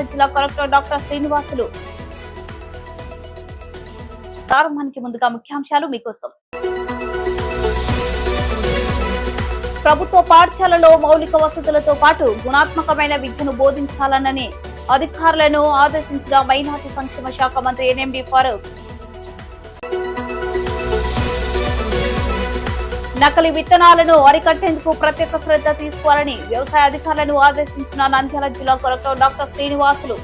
నంద్యాల జిల్లా collector doctor Srinivasulu. ప్రారంభానికి ముందుగా ముఖ్యాంశాలు మీకోసం. ప్రభుత్వ పాఠశాలలో మౌలిక వసతులతో పాటు గుణాత్మకమైన విద్యను బోధించాలనని అధికారులను ఆదేశించిన మైనార్టీ సంక్షేమ శాఖ మంత్రి ఎన్ఎండి ఫారూక్. నకిలీ విత్తనాలను అరికట్టేందుకు ప్రత్యేక శ్రద్ధ తీసుకోవాలని వ్యవసాయ అధికారులను ఆదేశించిన నంద్యాల జిల్లా కలెక్టర్ డాక్టర్ శ్రీనివాసులు.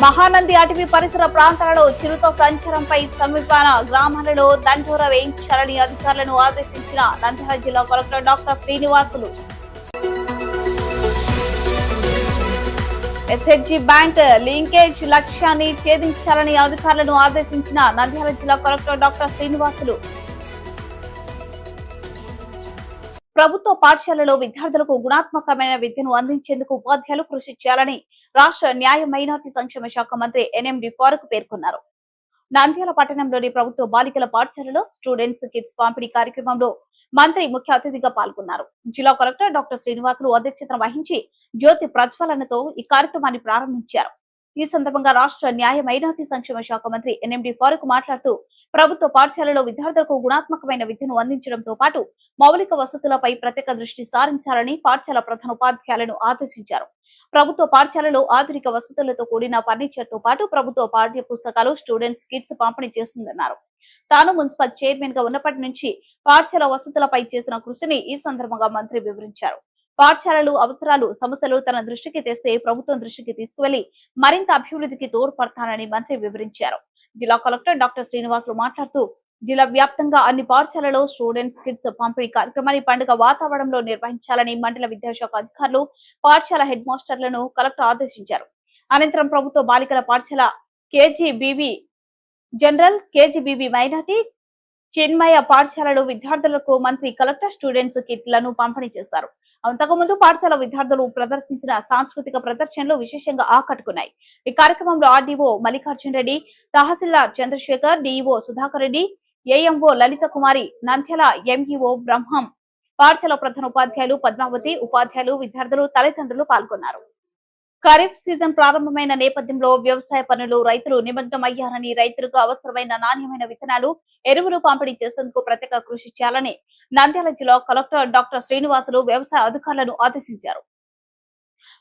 మహానంది అటవీ పరిసర ప్రాంతాలలో చిరుత సంచారంపై సమీపాన గ్రామాలలో దండోర వేయించాలని అధికారులను ఆదేశించిన నంద్యాల జిల్లా collector doctor Srinivasulu. SHG bank linkage లక్ష్యాన్ని ఛేదించాలని అధికారులను ఆదేశించిన నంద్యాల జిల్లా కలెక్టర్ డాక్టర్ శ్రీనివాసులు. ప్రభుత్వ పాఠశాలలో విద్యార్థులకు గుణాత్మకమైన విద్యను అందించేందుకు ఉపాధ్యాయులు కృషి చేయాలని రాష్ట్ర న్యాయ మైనార్టీ సంక్షేమ శాఖ మంత్రి ఎన్ఎండి ఫారూక్ పేర్కొన్నారు. నంద్యాల పట్టణంలోని ప్రభుత్వ బాలికల పాఠశాలలో స్టూడెంట్స్ కిట్స్ పంపిణీ కార్యక్రమంలో మంత్రి ముఖ్య అతిథిగా పాల్గొన్నారు. జిల్లా కలెక్టర్ డాక్టర్ శ్రీనివాసులు అధ్యక్షతన వహించి జ్యోతి ప్రజ్వలనతో ఈ కార్యక్రమాన్ని ప్రారంభించారు. ఈ సందర్భంగా రాష్ట్ర న్యాయ మైనార్టీ సంక్షేమ శాఖ మంత్రి ఎన్ఎండి ఫారూక్ మాట్లాడుతూ ప్రభుత్వ పాఠశాలలో విద్యార్థులకు గుణాత్మకమైన విద్యను అందించడంతో పాటు మౌలిక వసతులపై ప్రత్యేక దృష్టి సారించాలని పాఠశాల ప్రధానోపాధ్యాయులను ఆదేశించారు. ప్రభుత్వ పాఠశాలలో ఆధునిక వసతులతో కూడిన ఫర్నిచర్ తో పాటు ప్రభుత్వ పాఠ్య పుస్తకాలు స్టూడెంట్స్ కిట్స్ పంపిణీ చేస్తుందన్నారు. తాను మున్సిపల్ చైర్మన్ గా ఉన్నప్పటి నుంచి పాఠశాల వసతులపై చేసిన కృషిని ఈ సందర్భంగా మంత్రి వివరించారు. పాఠశాలలు అవసరాలు సమస్యలు తన దృష్టికి తెస్తే ప్రభుత్వం దృష్టికి తీసుకువెళ్లి మరింత అభివృద్ధికి తోడ్పడతానని మంత్రి వివరించారు. జిల్లా కలెక్టర్ డాక్టర్ శ్రీనివాసులు మాట్లాడుతూ జిల్లా వ్యాప్తంగా అన్ని పాఠశాలలో స్టూడెంట్స్ కిట్స్ పంపిణీ కార్యక్రమాన్ని పండుగ వాతావరణంలో నిర్వహించాలని మండల విద్యాశాఖ అధికారులు పాఠశాల హెడ్ మాస్టర్లను కలెక్టర్ ఆదేశించారు. అనంతరం ప్రభుత్వ బాలికల పాఠశాల కేజీబీవీ జనరల్ కేజీబీవీ మైనార్టీ చిన్మయ పాఠశాలలో విద్యార్థులకు మంత్రి కలెక్టర్ స్టూడెంట్స్ కిట్లను పంపిణీ చేశారు. అంతకుముందు పాఠశాల విద్యార్థులు ప్రదర్శించిన సాంస్కృతిక ప్రదర్శనలు విశేషంగా ఆకట్టుకున్నాయి. ఈ కార్యక్రమంలో ఆర్డీఓ మల్లికార్జున్ రెడ్డి, తహసీల్దార్ చంద్రశేఖర్, డిఈఓ సుధాకర్ రెడ్డి, ఏఎంఓ లలిత కుమారి, నంద్యాల ఎంఈఓ బ్రహ్మం, పాఠశాల ప్రధానోపాధ్యాయులు పద్మావతి, ఉపాధ్యాయులు, విద్యార్థులు, తల్లిదండ్రులు పాల్గొన్నారు. ఖరీఫ్ సీజన్ ప్రారంభమైన నేపథ్యంలో వ్యవసాయ పనులు రైతులు నిమగ్నమయ్యారని రైతులకు అవసరమైన నాణ్యమైన విత్తనాలు, ఎరువులు పంపిణీ చేసేందుకు ప్రత్యేక కృషి చేయాలని నంద్యాల జిల్లా కలెక్టర్ డాక్టర్ శ్రీనివాసులు వ్యవసాయ అధికారులను ఆదేశించారు.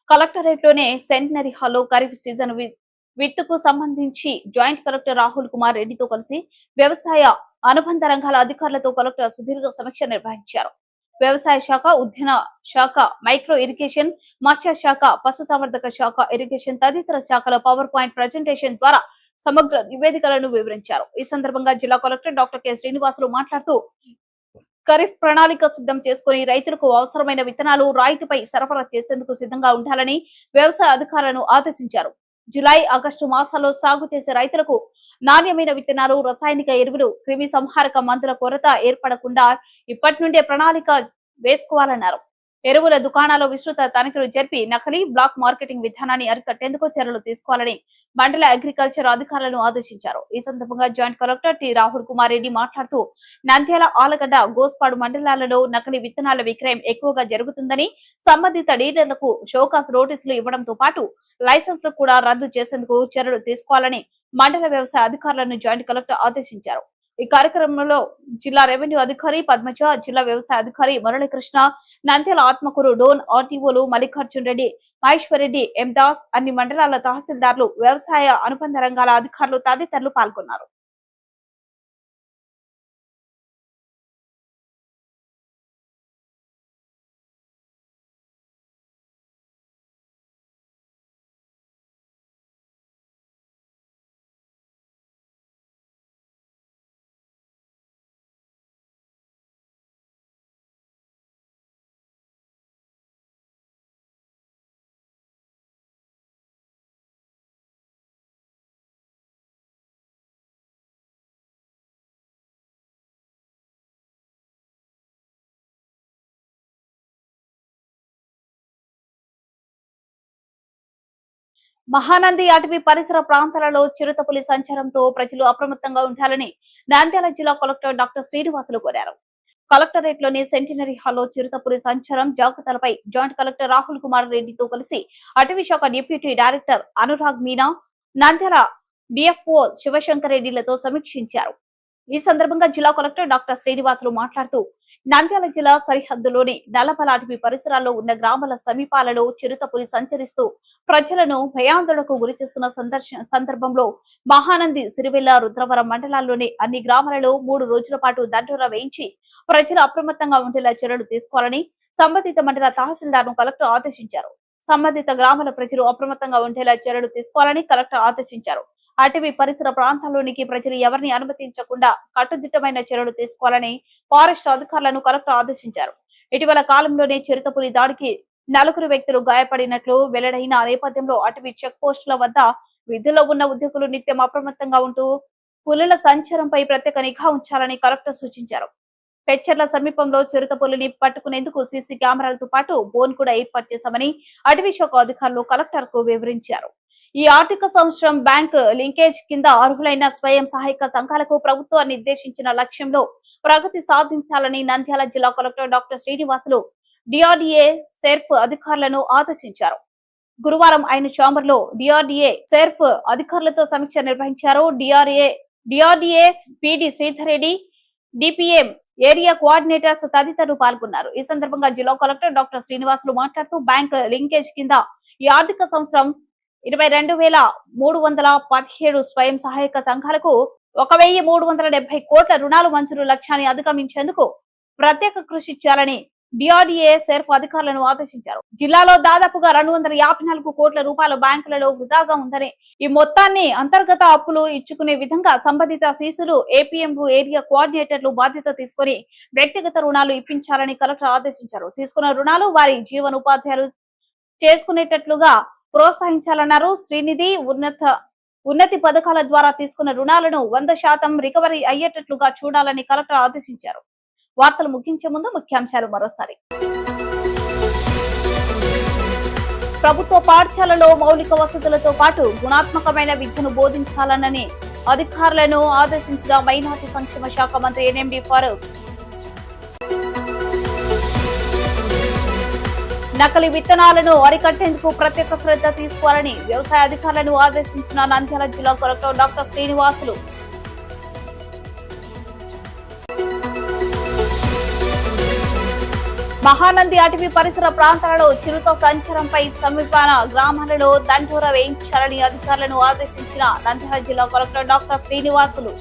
కలెక్టరేట్ లోనే సెంటనరీ హాల్లో ఖరీఫ్ సీజన్ విత్తుకు సంబంధించి జాయింట్ కలెక్టర్ రాహుల్ కుమార్ రెడ్డితో కలిసి వ్యవసాయ అనుబంధ రంగాల అధికారులతో కలెక్టర్ సుదీర్ఘ సమీక్ష నిర్వహించారు. వ్యవసాయ శాఖ, ఉద్యాన శాఖ, మైక్రో ఇరిగేషన్, మత్స్య శాఖ, పశుసంవర్ధక శాఖ, ఇరిగేషన్ తదితర శాఖల పవర్ పాయింట్ ప్రజెంటేషన్ ద్వారా సమగ్ర నివేదికలను వివరించారు. ఈ సందర్భంగా జిల్లా కలెక్టర్ డాక్టర్ కె శ్రీనివాసులు మాట్లాడుతూ ఖరీఫ్ ప్రణాళిక సిద్ధం చేసుకుని రైతులకు అవసరమైన విత్తనాలు రాయితీపై సరఫరా చేసేందుకు సిద్ధంగా ఉండాలని వ్యవసాయ అధికారులను ఆదేశించారు. జులై, ఆగస్టు మాసాల్లో సాగు చేసే రైతులకు నాణ్యమైన విత్తనాలు, రసాయనిక ఎరువులు, క్రిమి సంహారక మందుల కొరత ఏర్పడకుండా ఇప్పటి నుండే ప్రణాళిక వేసుకోవాలన్నారు. ఎరువుల దుకాణాల్లో విస్తృత తనిఖీలు జరిపి నకిలీ, బ్లాక్ మార్కెటింగ్ విధానాన్ని అరికట్టేందుకు చర్యలు తీసుకోవాలని మండల అగ్రికల్చర్ అధికారులను ఆదేశించారు. ఈ సందర్భంగా joint collector T Rahul Kumar Reddy మాట్లాడుతూ నంద్యాల, ఆలగడ్డ, గోస్పాడు మండలాలలో నకిలీ విత్తనాల విక్రయం ఎక్కువగా జరుగుతుందని సంబంధిత డీలర్లకు షోకాస్ నోటీసులు ఇవ్వడంతో పాటు లైసెన్సులు కూడా రద్దు చేసేందుకు చర్యలు తీసుకోవాలని మండల వ్యవసాయ అధికారులను జాయింట్ కలెక్టర్ ఆదేశించారు. ఈ కార్యక్రమంలో జిల్లా రెవెన్యూ అధికారి పద్మజ, జిల్లా వ్యవసాయ అధికారి మురళీకృష్ణ, నంద్యాల ఆత్మకూరు డోన్ ఆర్టీఓలు మల్లికార్జున్ రెడ్డి, మహేశ్వర్ రెడ్డి, ఎం దాస్, అన్ని మండలాల తహసీల్దార్లు, వ్యవసాయ అనుబంధ రంగాల అధికారులు తదితరులు పాల్గొన్నారు. మహానంది అటవీ పరిసర ప్రాంతాలలో చిరుతపులి సంచారంతో ప్రజలు అప్రమత్తంగా ఉండాలని నంద్యాల జిల్లా కలెక్టర్ డాక్టర్ శ్రీనివాసులు కోరారు. కలెక్టరేట్ లోని సెంటినరీ హాల్లో చిరుతపులి సంచారం జాగ్రత్తలపై జాయింట్ కలెక్టర్ రాహుల్ కుమార్ రెడ్డితో కలిసి అటవీ శాఖ deputy director Anurag Meena, Nandyal DFO Shivashankar రెడ్డిలతో సమీక్షించారు. ఈ సందర్భంగా జిల్లా కలెక్టర్ డాక్టర్ శ్రీనివాసులు మాట్లాడుతూ నంద్యాల జిల్లా సరిహద్దులోని నల్లమల అటవీ పరిసరాల్లో ఉన్న గ్రామాల సమీపాలలో చిరుతపులి సంచరిస్తూ ప్రజలను భయాందోళనకు గురిచేస్తున్న సందర్భంలో మహానంది, సిరివెల్ల, రుద్రవరం మండలాల్లోని అన్ని గ్రామాలలో 3 రోజుల పాటు దండోరా వేయించి ప్రజలు అప్రమత్తంగా ఉండేలా చర్యలు తీసుకోవాలని సంబంధిత మండల తహసీల్దార్ ను కలెక్టర్ ఆదేశించారు. సంబంధిత గ్రామాల ప్రజలు అప్రమత్తంగా ఉండేలా చర్యలు తీసుకోవాలని కలెక్టర్ ఆదేశించారు. అటవీ పరిసర ప్రాంతాల్లోనికి ప్రజలు ఎవరిని అనుమతించకుండా కట్టుదిట్టమైన చర్యలు తీసుకోవాలని ఫారెస్ట్ అధికారులను కలెక్టర్ ఆదేశించారు. ఇటీవల కాలంలోనే చిరుతపులి దాడికి 4 వ్యక్తులు గాయపడినట్లు వెల్లడైన నేపథ్యంలో అటవీ చెక్ పోస్టుల వద్ద విధుల్లో ఉన్న ఉద్యోగులు నిత్యం అప్రమత్తంగా ఉంటూ పులుల సంచారంపై ప్రత్యేక నిఘా ఉంచాలని కలెక్టర్ సూచించారు. పెచ్చర్ల సమీపంలో చిరుతపులిని పట్టుకునేందుకు సీసీ కెమెరాలతో పాటు బోన్ కూడా ఏర్పాటు చేశామని అటవీ శాఖ అధికారులు కలెక్టర్ కు వివరించారు. ఈ ఆర్థిక సంవత్సరం బ్యాంక్ లింకేజ్ కింద అర్హులైన స్వయం సహాయక సంఘాలకు ప్రభుత్వం నిర్దేశించిన లక్ష్యంలో ప్రగతి సాధించాలని నంద్యాల జిల్లా collector doctor Srinivasulu DRDA SERP అధికారులను ఆదేశించారు. గురువారం ఆయన ఛాంబర్ లో డిఆర్డీఏ సెర్ఫ్ అధికారులతో సమీక్ష నిర్వహించారు. DRDA PD Sridhar Reddy, DPM area coordinators తదితరులు పాల్గొన్నారు. ఈ సందర్భంగా జిల్లా కలెక్టర్ డాక్టర్ శ్రీనివాసులు మాట్లాడుతూ బ్యాంక్ లింకేజ్ కింద ఈ ఆర్థిక సంవత్సరం 22,317 స్వయం సహాయక సంఘాలకు 1,370 కోట్ల రుణాలు మంజూరు లక్ష్యాన్ని అధిగమించేందుకు ప్రత్యేక కృషి చేయాలని డిఆర్డీఏ సెర్ఫ్ అధికారులను ఆదేశించారు. జిల్లాలో దాదాపుగా 254 కోట్ల రూపాయల బ్యాంకులలో వృధాగా ఉందని, ఈ మొత్తాన్ని అంతర్గత అప్పులు ఇచ్చుకునే విధంగా సంబంధిత సీసులు, ఏపీఎంలు, ఏరియా కోఆర్డినేటర్లు బాధ్యత తీసుకుని వ్యక్తిగత రుణాలు ఇప్పించాలని కలెక్టర్ ఆదేశించారు. తీసుకున్న రుణాలు వారి జీవనోపాధ్యాయులు చేసుకునేటట్లుగా ప్రోత్సహించాలన్నారు. శ్రీనిధి, ఉన్నతి పథకాల ద్వారా తీసుకున్న రుణాలను 100% రికవరీ అయ్యేటట్లుగా చూడాలని కలెక్టర్ ఆదేశించారు. వార్తలు ముగించే ముందు ముఖ్యాంశాలు మరోసారి. ప్రభుత్వ పాఠశాలలో మౌలిక వసతులతో పాటు గుణాత్మకమైన విద్యను బోధించాలని అధికారులను ఆదేశించిన మైనార్టీ సంక్షేమ శాఖ మంత్రి ఎన్ఎండి ఫారూక్. నకిలీ విత్తనాలను అరికట్టేందుకు ప్రత్యేక శ్రద్ధ తీసుకోవాలని వ్యవసాయ అధికారులను ఆదేశించిన నంద్యాల జిల్లా కలెక్టర్ డాక్టర్ శ్రీనివాసులు. మహానంది అటవీ పరిసర ప్రాంతాలలో చిరుత సంచారంపై సమీపాన గ్రామాలలో దండోరా వేయించాలని అధికారులను ఆదేశించిన నంద్యాల జిల్లా కలెక్టర్ డాక్టర్ శ్రీనివాసులు.